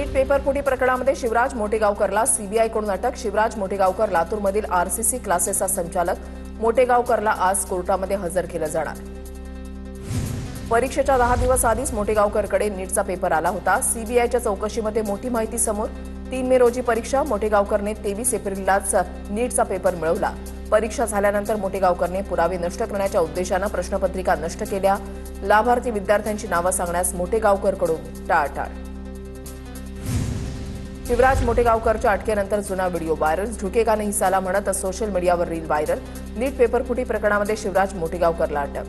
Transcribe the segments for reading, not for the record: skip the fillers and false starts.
नीट पेपरफुटी प्रकरणामध्ये शिवराज मोटेगावकरला सीबीआयकडून अटक। शिवराज मोटेगावकर लातूरमधील आरसीसी क्लासेसचा संचालक। मोटेगावकरला आज कोर्टामध्ये हजर केलं जाणार। परीक्षेच्या 10 दिवस आधीच मोटेगावकरकडे नीटचा पेपर आला होता। सीबीआयच्या चौकशीमध्ये मोठी माहिती समोर। 3 मे रोजी परीक्षा। मोटेगावकरने 23 एप्रिललाच नीटचा पेपर मिळवला। परीक्षा झाल्यानंतर मोटेगावकरने पुरावे नष्ट करण्याच्या उद्देशानं प्रश्नपत्रिका नष्ट केल्या। लाभार्थी विद्यार्थ्यांची नावं सांगण्यास मोटेगावकरकडून टाळाटाळ। शिवराज मोटेगावकरच्या अटकेनंतर जुना व्हिडिओ व्हायरल। झुकेगा नहीं साला म्हणत सोशल मीडियावर रील व्हायरल। नीट पेपरफुटी प्रकरणामध्ये शिवराज मोटेगावकरला अटक।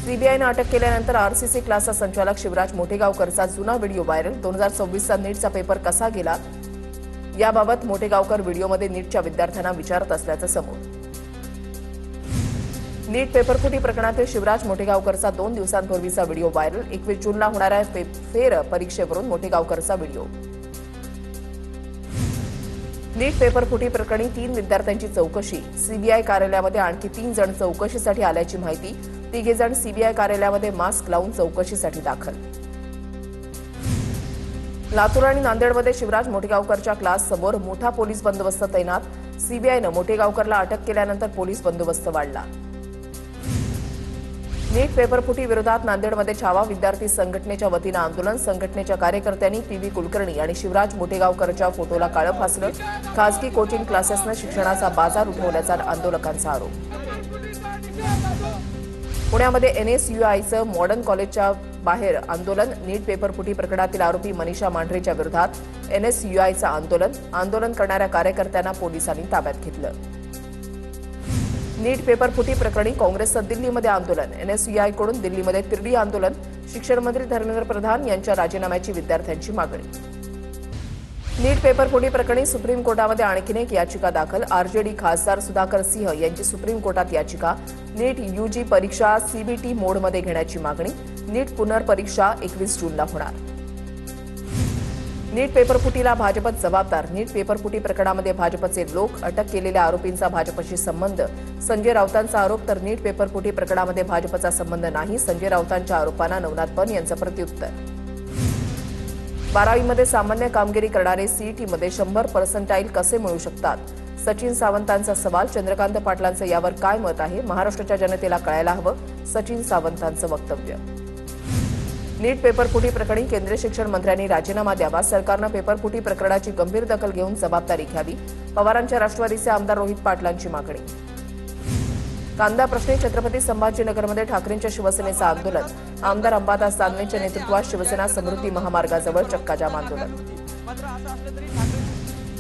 सीबीआयनं अटक केल्यानंतर आरसीसी क्लासचा संचालक शिवराज मोटेगावकरचा जुना व्हिडिओ व्हायरल। 2024चा नीटचा पेपर कसा गेला याबाबत मोटेगावकर व्हिडिओमध्ये नीटच्या विद्यार्थ्यांना विचारत असल्याचं समोर। नीट पेपरफुटी प्रकरणातील शिवराज मोटेगावकरचा 2 दिवसांपूर्वीचा व्हिडिओ व्हायरल। 21 जूनला होणाऱ्या फेर परीक्षेवरून मोटेगावकरचा व्हिडिओ। नीट पेपरफुटी प्रकरणी 3 विद्यार्थ्यांची चौकशी। सीबीआय कार्यालयामध्ये आणखी 3 जण चौकशीसाठी आल्याची माहिती। 3 जण सीबीआय कार्यालयामध्ये मास्क लावून चौकशीसाठी दाखल। लातूर आणि नांदेडमध्ये शिवराज मोटेगावकरच्या क्लास समोर मोठा पोलीस बंदोबस्त तैनात। सीबीआयनं मोटेगावकरला अटक केल्यानंतर पोलीस बंदोबस्त वाढला। नीट पेपरफुटी विरोधात नांदेडमध्ये छावा विद्यार्थी संघटनेच्या वतीनं आंदोलन। संघटनेच्या कार्यकर्त्यांनी पीव्ही कुलकर्णी आणि शिवराज मोटेगावकरच्या फोटोला काळं फासलं। खासगी कोचिंग क्लासेसनं शिक्षणाचा बाजार उठवल्याचा आंदोलकांचा आरोप। पुण्यामध्ये एनएसयूआयचं मॉडर्न कॉलेजच्या बाहेर आंदोलन। नीट पेपरफुटी प्रकरणातील आरोपी मनीषा मांढरेच्या विरोधात एनएसयूआयचं आंदोलन। आंदोलन करणाऱ्या कार्यकर्त्यांना पोलिसांनी ताब्यात घेतलं। नीट पेपरफुटी प्रकरणी काँग्रेसचं दिल्लीमध्ये आंदोलन। एनएसयूआयकडून दिल्लीमध्ये तिरडी आंदोलन। शिक्षण मंत्री धर्मेंद्र प्रधान यांच्या राजीनाम्याची विद्यार्थ्यांची मागणी। नीट पेपरफुटी प्रकरणी सुप्रीम कोर्टामध्ये आणखीन एक याचिका दाखल। आरजेडी खासदार सुधाकर सिंह यांची सुप्रीम कोर्टात याचिका। नीट यूजी परीक्षा सीबीटी मोडमध्ये घेण्याची मागणी। नीट पुनर्परीक्षा 21 जूनला होणार। नीट पेपरफुटीला भाजपत जबाबदार। नीट पेपरफुटी प्रकरणामध्ये भाजपचे लोक। अटक केलेल्या आरोपींचा भाजपशी संबंध। संजय राऊतांचा आरोप तर नीट पेपरफुटी प्रकरणामध्ये भाजपचा संबंध नाही। संजय राऊतांच्या आरोपांना नवनाथ पन यांचं प्रत्युत्तर। 12वीमध्ये सामान्य कामगिरी करणारे सीईटीमध्ये 100% कसे मिळू शकतात? सचिन सावंतांचा सवाल। चंद्रकांत पाटलांचं यावर काय मत आहे? महाराष्ट्राच्या जनतेला कळायला हवं, सचिन सावंतांचं वक्तव्य। नीट पेपरफुटी प्रकरणी केंद्रीय शिक्षण मंत्र्यांनी राजीनामा द्यावा। सरकारनं पेपरफुटी प्रकरणाची गंभीर दखल घेऊन जबाबदारी घ्यावी। पवारांच्या राष्ट्रवादीचे आमदार रोहित पाटलांची मागणी। कांदा प्रश्नी छत्रपती संभाजीनगरमध्ये ठाकरेंच्या शिवसेनेचं आंदोलन। आमदार अंबादास दानवेंच्या नेतृत्वात शिवसेना समृद्धी महामार्गाजवळ चक्काजाम आंदोलन।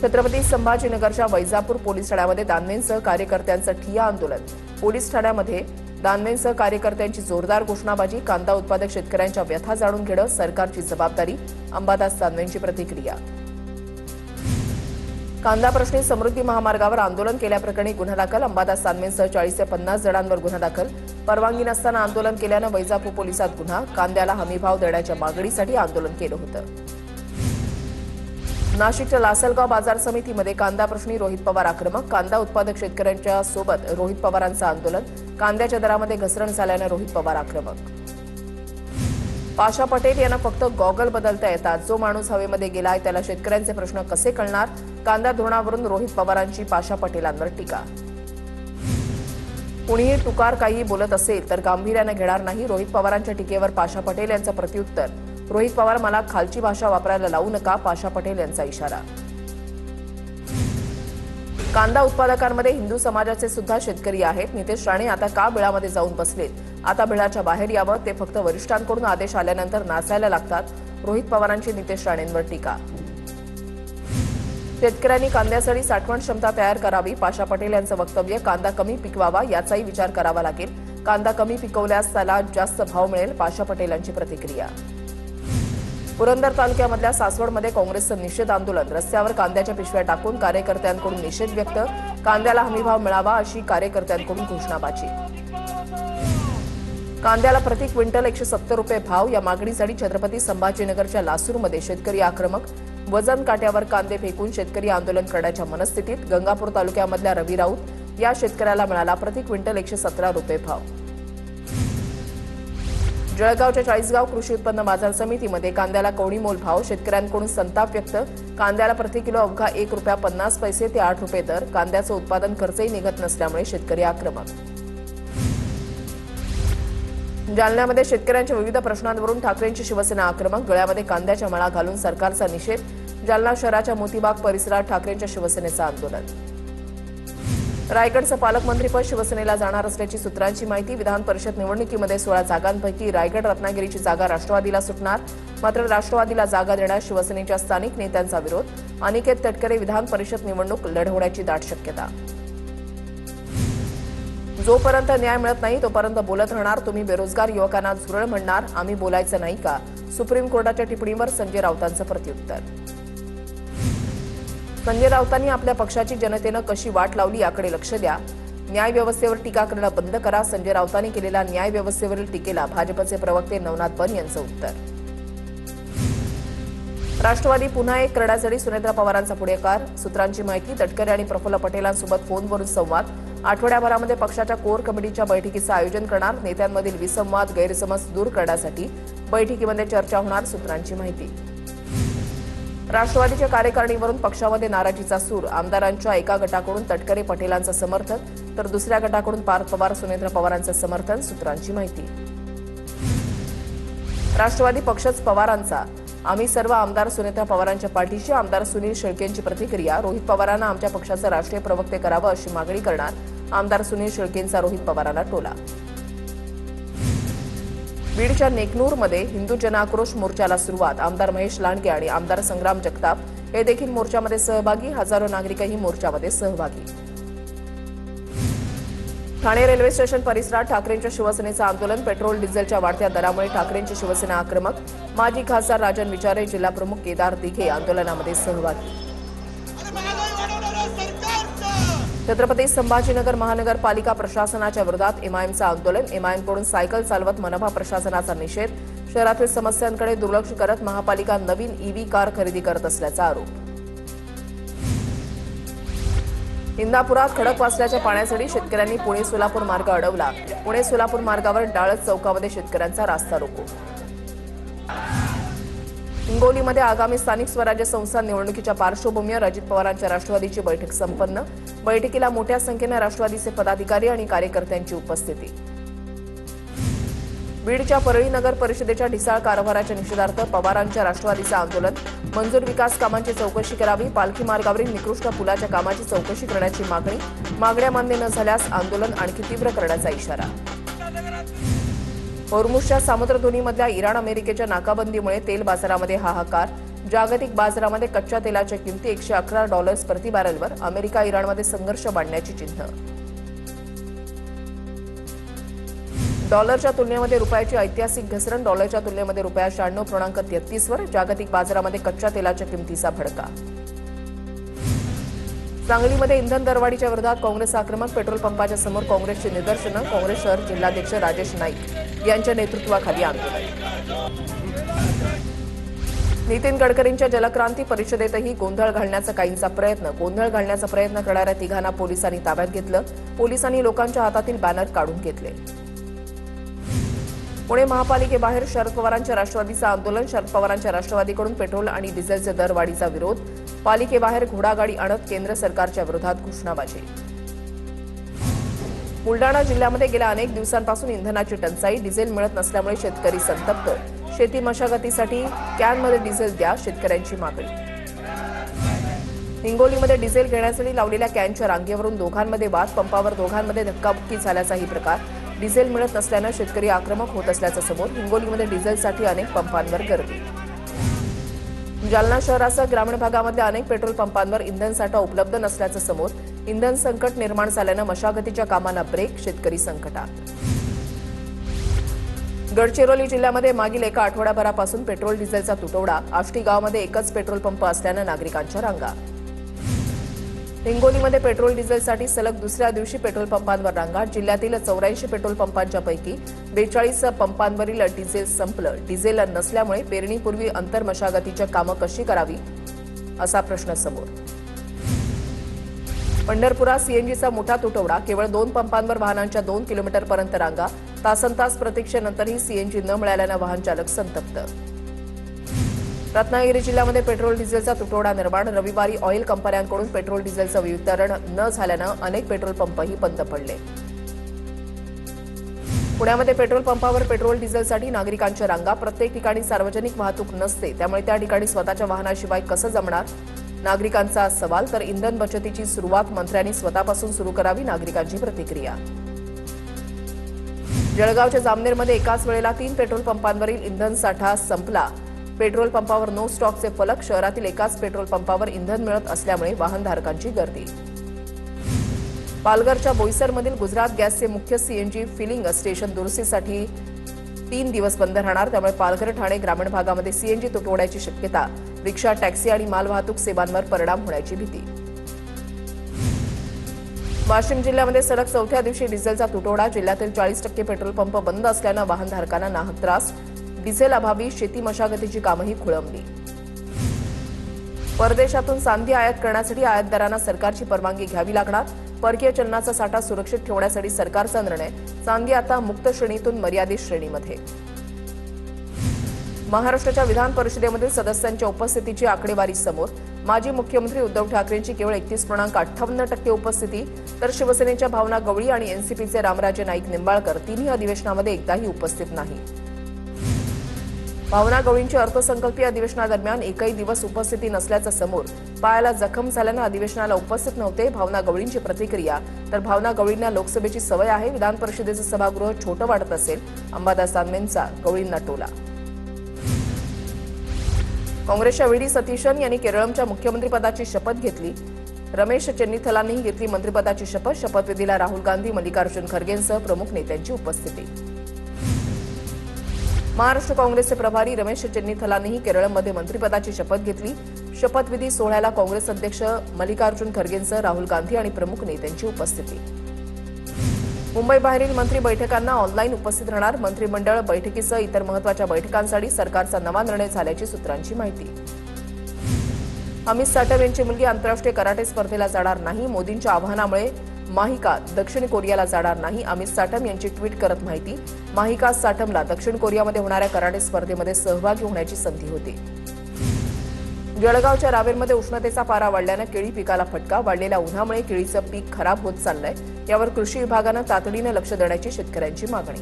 छत्रपती संभाजीनगरच्या वैजापूर पोलीस ठाण्यामध्ये दानवेंसह कार्यकर्त्यांचं ठिय्या आंदोलन। पोलीस ठाण्यामध्ये दानवेंसह कार्यकर्त्यांची जोरदार घोषणाबाजी। कांदा उत्पादक शेतकऱ्यांच्या व्यथा जाणून घेणं सरकारची जबाबदारी। अंबादास दानवेंची प्रतिक्रिया। कांदा प्रश्नी समृद्धी महामार्गावर आंदोलन केल्याप्रकरणी गुन्हा दाखल। अंबादास दानवेंसह 40 ते 50 जणांवर गुन्हा दाखल। परवानगी नसताना आंदोलन केल्यानं वैजापूर पोलिसात गुन्हा। कांद्याला हमीभाव देण्याच्या मागणीसाठी आंदोलन केलं होतं। नाशिकच्या लासलगाव बाजार समितीमध्ये कांदा प्रश्नी रोहित पवार आक्रमक। कांदा उत्पादक शेतकऱ्यांच्या सोबत रोहित पवारांचं आंदोलन। कांद्याच्या दरामध्ये घसरण झाल्यानं रोहित पवार आक्रमक। पाशा पटेल यांना फक्त गॉगल बदलता येतात। जो माणूस हवेमध्ये गेलाय त्याला शेतकऱ्यांचे प्रश्न कसे कळणार? कांदा धोरणावरून रोहित पवारांची पाशा पटेलांवर टीका। कुणीही तुकार काही बोलत असेल तर गांभीर्यानं घेणार नाही। रोहित पवारांच्या टीकेवर पाशा पटेल यांचं प्रत्युत्तर। रोहित पवार मला खालची भाषा वापरायला लावू नका, पाशा पटेल यांचा इशारा। कांदा उत्पादकांमध्ये हिंदू समाजाचे सुद्धा शेतकरी आहेत। नितेश राणे आता का बिळामध्ये जाऊन बसलेत? आता बिळाच्या बाहेर यावं। ते फक्त वरिष्ठांकडून आदेश आल्यानंतर नाचायला लागतात। रोहित पवारांची नितेश राणेंवर टीका। शेतकऱ्यांनी कांद्यासाठी साठवण क्षमता तयार करावी। पाशा पटेल यांचं वक्तव्य। कांदा कमी पिकवावा याचाही विचार करावा लागेल। कांदा कमी पिकवल्यास त्याला जास्त भाव मिळेल। पाशा पटेल यांची प्रतिक्रिया। पुरंदर तालुक्यामधल्या सासवडमध्ये काँग्रेसचं निषेध आंदोलन। रस्त्यावर कांद्याच्या पिशव्या टाकून कार्यकर्त्यांकडून निषेध व्यक्त। कांद्याला हमीभाव मिळावा अशी कार्यकर्त्यांकडून घोषणाबाजी। कांद्याला प्रति क्विंटल 170 रुपये भाव या मागणीसाठी छत्रपती संभाजीनगरच्या लासूरमध्ये शेतकरी आक्रमक। वजन काट्यावर कांदे फेकून शेतकरी आंदोलन करण्याच्या मनस्थितीत। गंगापूर तालुक्यामधल्या रवी राऊत या शेतकऱ्याला मिळाला प्रति क्विंटल 117 रुपये भाव। जळगावच्या चाळीसगाव कृषी उत्पन्न बाजार समितीमध्ये कांद्याला कवडी मोल भाव, शेतकऱ्यांकडून संताप व्यक्त. कांद्याला प्रति किलो अवघा ₹1.50 ते ₹8 दर. कांद्याचं उत्पादन खर्चही निघत नसल्यामुळे शेतकरी आक्रमक. जालन्यामध्ये शेतकऱ्यांच्या विविध प्रश्नांवरून ठाकरेंची शिवसेना आक्रमक. गळ्यामध्ये कांद्याच्या मळा घालून सरकारचा निषेध. जालना शहराच्या मोतीबाग परिसरात ठाकरेंच्या शिवसेनेचं आंदोलन. रायगडचं पालकमंत्रीपद शिवसेनेला जाणार असल्याची सूत्रांची माहिती. विधान परिषद निवडणुकीमध्ये 16 जागांपैकी रायगड रत्नागिरीची जागा राष्ट्रवादीला सुटणार. मात्र राष्ट्रवादीला जागा देण्यास शिवसेनेच्या स्थानिक नेत्यांचा विरोध. अनिकेत तटकरे विधान परिषद निवडणूक लढवण्याची दाट शक्यता. जोपर्यंत न्याय मिळत नाही तोपर्यंत बोलत राहणार. तुम्ही बेरोजगार युवकांना झुरळ म्हणणार, आम्ही बोलायचं नाही का? सुप्रीम कोर्टाच्या टिप्पणीवर संजय राऊतांचं प्रत्युत्तर. संजय राऊतांनी आपल्या पक्षाची जनतेनं कशी वाट लावली याकडे लक्ष द्या. न्याय व्यवस्थेवर टीका करणं बंद करा. संजय राऊतांनी केलेल्या न्याय व्यवस्थेवरील टीकेला भाजपचे प्रवक्ते नवनाथ बन यांचं उत्तर. राष्ट्रवादी पुन्हा एक करण्यासाठी सुनेत्रा पवारांचा पुढाकार. सूत्रांची माहिती. तटकरे आणि प्रफुल्ल पटेलांसोबत फोनवरून संवाद. आठवड्याभरामध्ये पक्षाच्या कोर कमिटीच्या बैठकीचं आयोजन करणार. नेत्यांमधील विसंवाद, गैरसमज दूर करण्यासाठी बैठकीमध्ये चर्चा होणार. सूत्रांची माहिती. राष्ट्रवादीच्या कार्यकारिणीवरून पक्षामध्ये नाराजीचा सूर. आमदारांच्या एका गटाकडून तटकरे पटेलांचं समर्थन तर दुसऱ्या गटाकडून पार्थ पवार सुनेत्रा पवारांचं समर्थन. सूत्रांची माहिती. राष्ट्रवादी पक्षच पवारांचा. आम्ही सर्व आमदार सुनेत्रा पवारांच्या पाठीशी. आमदार सुनील शेळकेंची प्रतिक्रिया. रोहित पवारांना आमच्या पक्षाचं राष्ट्रीय प्रवक्ते करावं अशी मागणी करणार. आमदार सुनील शेळकेंचा रोहित पवारांना टोला. बीडच्या नेकनूरमध्ये हिंदू जनाक्रोश मोर्चाला सुरुवात. आमदार महेश लांडगे आणि आमदार संग्राम जगताप हे देखील मोर्चामध्ये सहभागी. हजारो नागरिकही मोर्चामध्ये सहभागी. ठाणे रेल्वे स्टेशन परिसरात ठाकरेंच्या शिवसेनेचं आंदोलन. पेट्रोल डिझेलच्या वाढत्या दरामुळे ठाकरेंची शिवसेना आक्रमक. माजी खासदार राजन विचारे, जिल्हाप्रमुख केदार दिघे आंदोलनामध्ये सहभागी. छत्रपती संभाजीनगर महानगरपालिका प्रशासनाच्या विरोधात एमआयएमचं आंदोलन. एमआयएमकडून सायकल चालवत मनपा प्रशासनाचा निषेध. शहरातील समस्यांकडे दुर्लक्ष करत महापालिका नवीन ईव्ही कार खरेदी करत असल्याचा आरोप. इंदापुरात खडकवासल्याच्या पाण्यासाठी शेतकऱ्यांनी पुणे सोलापूर मार्ग अडवला. पुणे सोलापूर मार्गावर डाळत चौकामध्ये शेतकऱ्यांचा रास्ता रोको. हिंगोलीमध्ये आगामी स्थानिक स्वराज्य संस्था निवडणुकीच्या पार्श्वभूमीवर अजित पवारांच्या राष्ट्रवादीची बैठक संपन्न. बैठकीला मोठ्या संख्येने राष्ट्रवादीचे पदाधिकारी आणि कार्यकर्त्यांची उपस्थिती. बीडच्या परळी नगर परिषदेच्या ढिसाळ कारभाराच्या निषेधार्थ पवारांच्या राष्ट्रवादीचं आंदोलन. मंजूर विकास कामांची चौकशी करावी. पालखी मार्गावरील निकृष्ट पुलाच्या कामाची चौकशी करण्याची मागणी. मागण्या मान्य न झाल्यास आंदोलन आणखी तीव्र करण्याचा इशारा. होर्मुझच्या सामुद्रधुनीमधल्या इराण अमेरिकेच्या नाकाबंदीमुळे तेल बाजारामध्ये हाहाकार. जागतिक बाजारामध्ये कच्च्या तेलाच्या किमती $111 प्रति बॅरलवर. अमेरिका इराणमध्ये संघर्ष वाढण्याची चिन्ह. डॉलरच्या तुलनेमध्ये रुपयाची ऐतिहासिक घसरण. डॉलरच्या तुलनेमध्ये रुपया 96.33 वर. जागतिक बाजारामध्ये कच्च्या तेलाच्या किमतीचा भडका. सांगलीमध्ये इंधन दरवाढीच्या विरोधात काँग्रेस आक्रमक. पेट्रोल पंपाच्या समोर काँग्रेसची निदर्शनं. काँग्रेस शहर जिल्हाध्यक्ष राजेश नाईक यांच्या नेतृत्वाखाली आंदोलन. नितीन गडकरींच्या जलक्रांती परिषदेतही गोंधळ घालण्याचा काहींचा प्रयत्न. गोंधळ घालण्याचा प्रयत्न करणाऱ्या तिघांना पोलिसांनी ताब्यात घेतलं. पोलिसांनी लोकांच्या हातातील बॅनर काढून घेतले. पुणे महापालिकेबाहेर शरद पवारांच्या राष्ट्रवादीचं आंदोलन. शरद पवारांच्या राष्ट्रवादीकडून पेट्रोल आणि डिझेलचे दरवाढीचा विरोध. पालिकेबाहेर घोडागाडी आणत केंद्र सरकारच्या विरोधात घोषणाबाजी. बुलडाणा जिल्ह्यामध्ये गेल्या अनेक दिवसांपासून इंधनाची टंचाई. डिझेल मिळत नसल्यामुळे शेतकरी संतप्त. शेती मशागतीसाठी कॅनमध्ये डिझेल द्या, शेतकऱ्यांची मागणी. हिंगोलीमध्ये डिझेल घेण्यासाठी लावलेल्या कॅनच्या रांगेवरून दोघांमध्ये वाद. पंपावर दोघांमध्ये धक्काबुक्की झाल्याचाही प्रकार. डिझेल मिळत नसल्यानं शेतकरी आक्रमक होत असल्याचं समोर. हिंगोलीमध्ये डिझेलसाठी अनेक पंपांवर गर्दी. जालना शहरासह ग्रामीण भागामधल्या अनेक पेट्रोल पंपांवर इंधन साठा उपलब्ध नसल्याचं समोर. इंधन संकट निर्माण झाल्यानं मशागतीच्या कामांना ब्रेक. शेतकरी संकटात. गडचिरोली जिल्ह्यामध्ये मागील एका आठवड्याभरापासून पेट्रोल डिझेलचा तुटवडा. आष्टी गावामध्ये एकच पेट्रोल पंप असल्यानं नागरिकांच्या रांगा. हिंगोलीमध्ये पेट्रोल डिझेलसाठी सलग दुसऱ्या दिवशी पेट्रोल पंपांवर रांगा. जिल्ह्यातील 84 पेट्रोल पंपांच्या पैकी 42 पंपांवरील डिझेल संपलं. डिझेल नसल्यामुळे पेरणीपूर्वी अंतर मशागतीची कामं कशी करावी असा प्रश्न समोर. पंढरपुरात सीएनजीचा मोठा तुटवडा. केवळ 2 पंपांवर वाहनांच्या 2 किलोमीटरपर्यंत रांगा. तासनतास प्रतीक्षेनंतरही सीएनजी न मिळाल्यानं वाहन चालक संतप्त. रत्नागिरी जिल्ह्यामध्ये पेट्रोल डिझेलचा तुटवडा निर्माण. रविवारी ऑइल कंपन्यांकडून पेट्रोल डिझेलचं वितरण न झाल्यानं अनेक पेट्रोल पंपही बंद पडले. पुण्यामध्ये पेट्रोल पंपावर पेट्रोल डिझेलसाठी नागरिकांच्या रांगा. प्रत्येक ठिकाणी सार्वजनिक वाहतूक नसते, त्यामुळे त्या ठिकाणी स्वतःच्या वाहनाशिवाय कसं जमणार, नागरिकांचा सवाल. तर इंधन बचतीची सुरुवात मंत्र्यांनी स्वतःपासून सुरू करावी, नागरिकांची प्रतिक्रिया. जळगावच्या जामनेरमध्ये एकाच वेळेला 3 पेट्रोल पंपांवरील इंधन साठा संपला. पेट्रोल पंपावर नो स्टॉकचे फलक. शहरातील एकाच पेट्रोल पंपावर इंधन मिळत असल्यामुळे वाहनधारकांची गर्दी. पालघरच्या बोईसरमधील गुजरात गॅसचे मुख्य सीएनजी फिलिंग स्टेशन दुरुस्तीसाठी 3 दिवस बंद राहणार. त्यामुळे पालघर ठाणे ग्रामीण भागामध्ये सीएनजी तुटवड्याची शक्यता. रिक्षा, टॅक्सी आणि मालवाहतूक सेवांवर परिणाम होण्याची भीती. वाशिम जिल्ह्यामध्ये सलग 4थ्या दिवशी डिझेलचा तुटवडा. जिल्ह्यातील 40% पेट्रोल पंप बंद असल्यानं वाहनधारकांना नाहक त्रास. डिझेल अभावी शेती मशागतीची कामंही खोळंबली. परदेशातून चांदी आयात करण्यासाठी आयातदारांना सरकारची परवानगी घ्यावी लागणार. परकीय चलनाचा साठा सुरक्षित ठेवण्यासाठी सरकारचा निर्णय. चांदी आता मुक्त श्रेणीतून मर्यादित श्रेणीमध्ये. महाराष्ट्राच्या विधान परिषदेमधील सदस्यांच्या उपस्थितीची आकडेवारी समोर. माजी मुख्यमंत्री उद्धव ठाकरेंची केवळ 31.58% उपस्थिती. तर शिवसेनेच्या भावना गवळी आणि एनसीपीचे रामराजे नाईक निंबाळकर तिन्ही अधिवेशनामध्ये एकदाही उपस्थित नाही. भावना गवळींची अर्थसंकल्पीय अधिवेशनादरम्यान एकही दिवस उपस्थिती नसल्याचं समोर. पायाला जखम झाल्यानं अधिवेशनाला उपस्थित नव्हते. भावना गवळींची प्रतिक्रिया. तर भावना गवळींना लोकसभेची सवय आहे. विधान परिषदेचं सभागृह छोटं वाटत असेल. अंबादास दानवेंचा गवळींना टोला. काँग्रेसच्या व्ही.डी. सतीशन यांनी केरळच्या मुख्यमंत्रीपदाची शपथ घेतली. रमेश चेन्निथलांनीही घेतली मंत्रिपदाची शपथ. शपथविधीला राहुल गांधी, मल्लिकार्जुन खरगेंसह प्रमुख नेत्यांची उपस्थिती. महाराष्ट्र काँग्रेसचे प्रभारी रमेश चेन्निथलांनीही केरळमध्ये मंत्रिपदाची शपथ घेतली. शपथविधी सोहळ्याला काँग्रेस अध्यक्ष मल्लिकार्जुन खरगेंसह राहुल गांधी आणि प्रमुख नेत्यांची उपस्थिती. मुंबईबाहेरील मंत्री बैठकांना ऑनलाईन उपस्थित राहणार. मंत्रिमंडळ बैठकीसह इतर महत्त्वाच्या बैठकांसाठी सरकारचा नवा निर्णय झाल्याची सूत्रांची माहिती. अमित साटम यांची मुलगी आंतरराष्ट्रीय कराटे स्पर्धेला जाणार नाही. मोदींच्या आवाहनामुळे माहिका दक्षिण कोरियाला जाणार नाही. अमित साटम यांची ट्विट करत माहिती. माहिका साटमला दक्षिण कोरियामध्ये होणाऱ्या कराटे स्पर्धेमध्ये सहभागी होण्याची संधी होती. जळगावच्या रावेरमध्ये उष्णतेचा पारा वाढल्यानं केळी पिकाला फटका. वाढलेल्या उन्हामुळे केळीचं पीक खराब होत चाललंय. यावर कृषी विभागानं तातडीनं लक्ष देण्याची शेतकऱ्यांची मागणी.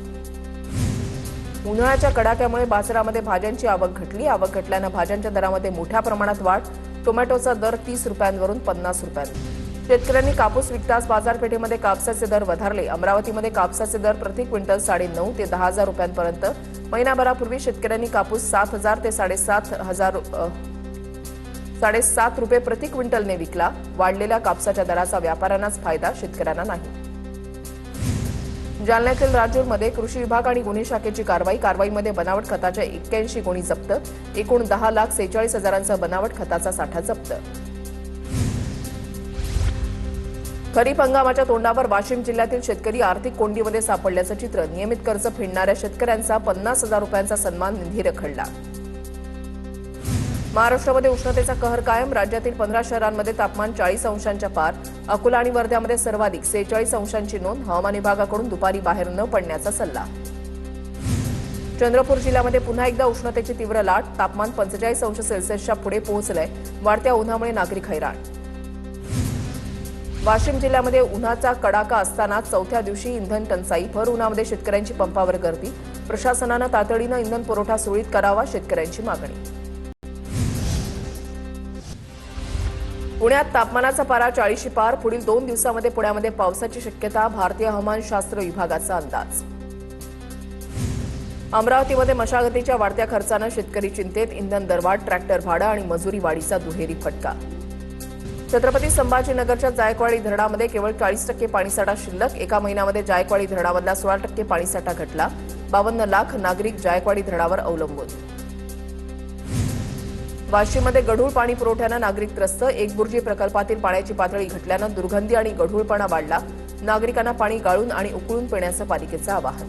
उन्हाळ्याच्या कडाक्यामुळे बाजारामध्ये भाज्यांची आवक घटली. आवक घटल्यानं भाज्यांच्या दरामध्ये मोठ्या प्रमाणात वाढ. टोमॅटोचा दर 30 रुपयांवरून 50 रुपयांवर. शेतकऱ्यांनी कापूस विकताच बाजारपेठेमध्ये कापसाचे दर वधारले. अमरावतीमध्ये कापसाचे दर प्रति क्विंटल 9,500 ते 10,000 रुपयांपर्यंत. महिनाभरापूर्वी शेतकऱ्यांनी कापूस 7,000 ते 7,500 रुपये प्रति क्विंटलने विकला. वाढलेल्या कापसाच्या दराचा व्यापाऱ्यांनाच फायदा, शेतकऱ्यांना नाही. जालन्यातील राजूरमध्ये कृषी विभाग आणि गुन्हे शाखेची कारवाईमध्ये बनावट खताच्या 81 गोणी जप्त. एकूण 10,46,000 बनावट खताचा साठा जप्त. खरीप हंगामाच्या तोंडावर वाशिम जिल्ह्यातील शेतकरी आर्थिक कोंडीमध्ये सापडल्याचं चित्र. नियमित कर्ज फेडणाऱ्या शेतकऱ्यांचा 50,000 रुपयांचा सन्मान निधी रखडला. महाराष्ट्रामध्ये उष्णतेचा कहर कायम. राज्यातील 15 शहरांमध्ये तापमान 40 अंशांच्या पार. अकोला आणि वर्ध्यामध्ये सर्वाधिक 46 अंशांची नोंद. हवामान विभागाकडून दुपारी बाहेर न पडण्याचा सल्ला. चंद्रपूर जिल्ह्यामध्ये पुन्हा एकदा उष्णतेची तीव्र लाट. तापमान 45 अंश सेल्सिअसच्या पुढे पोहोचलंय. वाढत्या उन्हामुळे नागरिक हैराण. वाशिम जिल्ह्यामध्ये उन्हाचा कडाका असताना 4थ्या दिवशी इंधन टंचाई. भर उन्हामध्ये शेतकऱ्यांची पंपावर गर्दी. प्रशासनानं तातडीनं इंधन पुरवठा सुरळीत करावा, शेतकऱ्यांची मागणी. पुण्यात तापमानाचा पारा 40शी पार. पुढील 2 दिवसांमध्ये पुण्यामध्ये पावसाची शक्यता. भारतीय हवामानशास्त्र विभागाचा अंदाज. अमरावतीमध्ये मशागतीच्या वाढत्या खर्चानं शेतकरी चिंतेत. इंधन दरवाढ, ट्रॅक्टर भाडं आणि मजुरी वाढीचा दुहेरी फटका. छत्रपती संभाजीनगरच्या जायकवाडी धरणामध्ये केवळ 40% पाणीसाठा शिल्लक. एका महिन्यामध्ये जायकवाडी धरणामधला 16% पाणीसाठा घटला. 52 लाख नागरिक जायकवाडी धरणावर अवलंबून. वाशिममध्ये गढूळ पाणी पुरवठ्यानं नागरिक त्रस्त. एकबुर्जी प्रकल्पातील पाण्याची पातळी घटल्यानं दुर्गंधी आणि गढूळपणा वाढला. नागरिकांना पाणी गाळून आणि उकळून पिण्याचं पालिकेचं आवाहन.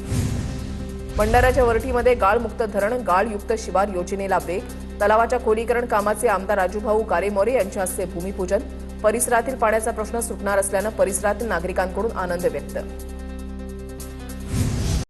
भंडाऱ्याच्या वरठीमध्ये गाळमुक्त धरण, गाळयुक्त शिवार योजनेला वेग. तलावाच्या खोलीकरण कामाचे आमदार राजूभाऊ कारेमोरे यांच्या हस्ते भूमिपूजन. परिसरातील पाण्याचा प्रश्न सुटणार असल्यानं परिसरातील नागरिकांकडून आनंद व्यक्त.